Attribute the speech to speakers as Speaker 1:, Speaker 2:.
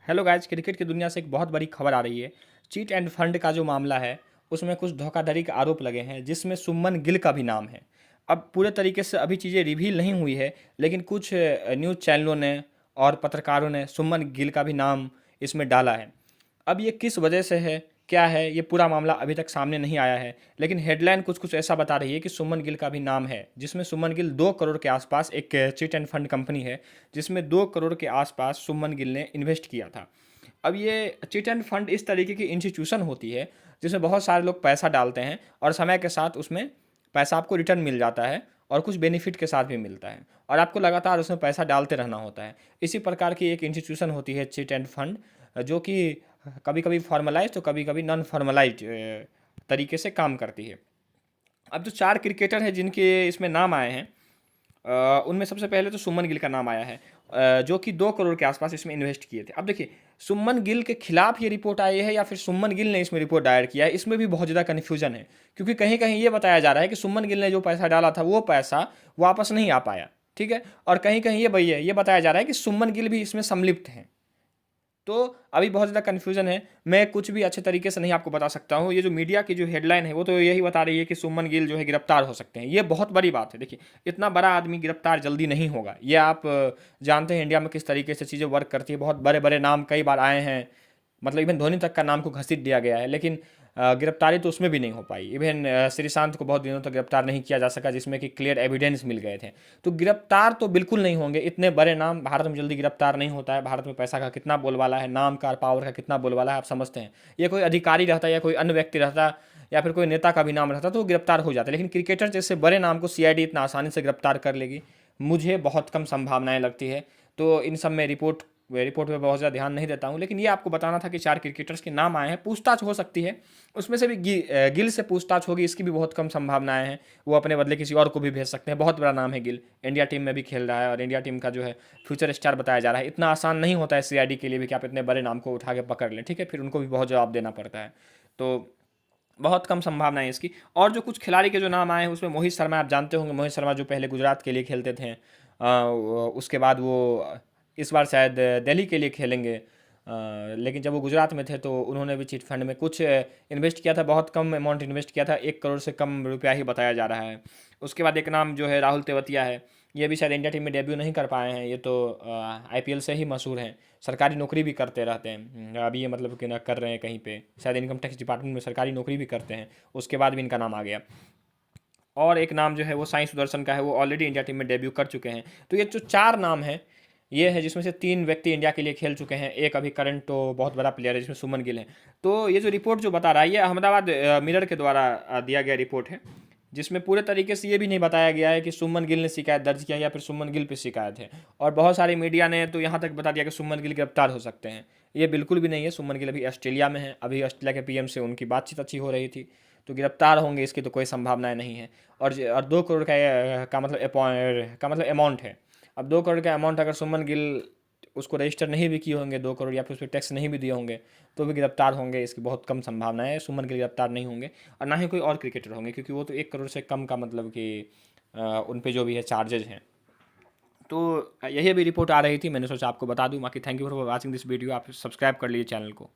Speaker 1: Hello guys, cricket की दुनिया से एक बहुत बड़ी खबर आ रही है। चीट एंड फंड का जो मामला है उसमें कुछ धोखाधड़ी के आरोप लगे हैं, जिसमें सुमन गिल का भी नाम है। अब पूरे तरीके से अभी चीज़ें रिवील नहीं हुई है, लेकिन कुछ न्यूज़ चैनलों ने और पत्रकारों ने सुमन गिल का भी नाम इसमें डाला है। अब ये किस वजह से है, क्या है, ये पूरा मामला अभी तक सामने नहीं आया है, लेकिन हेडलाइन कुछ कुछ ऐसा बता रही है कि सुमन गिल का भी नाम है, जिसमें सुमन गिल 2 करोड़ के आसपास, एक चिट एंड फंड कंपनी है जिसमें 2 करोड़ के आसपास सुमन गिल ने इन्वेस्ट किया था। अब ये चिट एंड फंड इस तरीके की इंस्टीट्यूशन होती है जिसमें बहुत सारे लोग पैसा डालते हैं और समय के साथ उसमें पैसा आपको रिटर्न मिल जाता है और कुछ बेनिफिट के साथ भी मिलता है, और आपको लगातार उसमें पैसा डालते रहना होता है। इसी प्रकार की एक इंस्टीट्यूशन होती है चिट एंड फंड, जो कि कभी कभी फॉर्मलाइज तो कभी कभी नॉन फॉर्मलाइज तरीके से काम करती है। अब जो 4 क्रिकेटर हैं जिनके इसमें नाम आए हैं, उनमें सबसे पहले तो सुमन गिल का नाम आया है, जो कि 2 करोड़ के आसपास इसमें इन्वेस्ट किए थे। अब देखिए, सुमन गिल के खिलाफ ये रिपोर्ट आई है या फिर सुमन गिल ने इसमें रिपोर्ट दायर किया है, इसमें भी बहुत ज़्यादा कन्फ्यूजन है। क्योंकि कहीं कहीं ये बताया जा रहा है कि सुमन गिल ने जो पैसा डाला था वो पैसा वापस नहीं आ पाया, ठीक है। और कहीं कहीं ये भैया ये बताया जा रहा है कि सुमन गिल भी इसमें सम्मिलित हैं। तो अभी बहुत ज़्यादा कन्फ्यूजन है। मैं कुछ भी अच्छे तरीके से नहीं आपको बता सकता हूँ। ये जो मीडिया की जो हेडलाइन है वो तो यही बता रही है कि सुमन गिल जो है गिरफ्तार हो सकते हैं। ये बहुत बड़ी बात है। देखिए, इतना बड़ा आदमी गिरफ्तार जल्दी नहीं होगा। ये आप जानते हैं इंडिया में किस तरीके से चीज़ें वर्क करती है। बहुत बड़े बड़े नाम कई बार आए हैं, मतलब इवन धोनी तक का नाम को घसीट दिया गया है, लेकिन गिरफ्तारी तो उसमें भी नहीं हो पाई। इवन श्रीशांत को बहुत दिनों तक गिरफ्तार नहीं किया जा सका, जिसमें कि क्लियर एविडेंस मिल गए थे। तो गिरफ्तार तो बिल्कुल नहीं होंगे। इतने बड़े नाम भारत में जल्दी गिरफ्तार नहीं होता है। भारत में पैसा का कितना बोलबाला है, नाम का, पावर का कितना बोलबाला है, आप समझते हैं। ये कोई अधिकारी रहता या कोई अन्य व्यक्ति रहता या फिर कोई नेता का भी नाम रहता तो वो गिरफ्तार हो जाता, लेकिन क्रिकेटर जैसे बड़े नाम को सीआईडी इतना आसानी से गिरफ्तार कर लेगी, मुझे बहुत कम संभावनाएं लगती है। तो इन सब में रिपोर्ट पे बहुत ज़्यादा ध्यान नहीं देता हूँ, लेकिन ये आपको बताना था कि 4 क्रिकेटर्स के नाम आए हैं। पूछताछ हो सकती है, उसमें से भी गिल से पूछताछ होगी, इसकी भी बहुत कम संभावनाएं हैं। वो अपने बदले किसी और को भी भेज सकते हैं। बहुत बड़ा नाम है गिल, इंडिया टीम में भी खेल रहा है और इंडिया टीम का जो है फ्यूचर स्टार बताया जा रहा है। इतना आसान नहीं होता है सीआईडी के लिए भी कि आप इतने बड़े नाम को उठा के पकड़ लें, ठीक है। फिर उनको भी बहुत जवाब देना पड़ता है। तो बहुत कम संभावना है इसकी। और जो कुछ खिलाड़ी के जो नाम आए हैं उसमें मोहित शर्मा, आप जानते होंगे, मोहित शर्मा जो पहले गुजरात के लिए खेलते थे, उसके बाद वो इस बार शायद दिल्ली के लिए खेलेंगे। लेकिन जब वो गुजरात में थे तो उन्होंने भी चिट फंड में कुछ इन्वेस्ट किया था। बहुत कम अमाउंट इन्वेस्ट किया था, 1 करोड़ से कम रुपया ही बताया जा रहा है। उसके बाद एक नाम जो है राहुल तेवतिया है। ये भी शायद इंडिया टीम में डेब्यू नहीं कर पाए हैं। ये तो आईपीएल से ही मशहूर हैं, सरकारी नौकरी भी करते रहते हैं। अभी ये मतलब कि ना कर रहे हैं कहीं पे, शायद इनकम टैक्स डिपार्टमेंट में सरकारी नौकरी भी करते हैं। उसके बाद भी इनका नाम आ गया। और एक नाम जो है वो साई सुदर्शन का है, वो ऑलरेडी इंडिया टीम में डेब्यू कर चुके हैं। तो ये जो 4 नाम हैं, ये है जिसमें से 3 व्यक्ति इंडिया के लिए खेल चुके हैं, एक अभी करंट तो बहुत बड़ा प्लेयर है जिसमें सुमन गिल है। तो ये जो रिपोर्ट जो बता रहा है, ये अहमदाबाद मिरर के द्वारा दिया गया रिपोर्ट है, जिसमें पूरे तरीके से ये भी नहीं बताया गया है कि सुमन गिल ने शिकायत दर्ज किया या फिर सुमन गिल पे शिकायत है। और बहुत सारी मीडिया ने तो यहाँ तक बता दिया कि सुमन गिल गिरफ्तार हो सकते हैं। ये बिल्कुल भी नहीं है। सुमन गिल अभी ऑस्ट्रेलिया में है, अभी ऑस्ट्रेलिया के पीएम से उनकी बातचीत अच्छी हो रही थी, तो गिरफ्तार होंगे इसकी तो कोई संभावनाएं नहीं है। और 2 करोड़ का मतलब अमाउंट है। अब 2 करोड़ का अमाउंट अगर सुमन गिल उसको रजिस्टर नहीं भी किए होंगे 2 करोड़, या फिर उस पर टैक्स नहीं भी दिए होंगे, तो भी गिरफ्तार होंगे। इसकी बहुत कम संभावना है। सुमन गिल गिरफ्तार नहीं होंगे और ना ही कोई और क्रिकेटर होंगे, क्योंकि वो तो 1 करोड़ से कम का मतलब कि उन पे जो भी है चार्जेज हैं। तो यही अभी रिपोर्ट आ रही थी, मैंने सोचा आपको बता दूं। बाकी thank you for watching this video. आप सब्सक्राइब कर लीजिए चैनल को।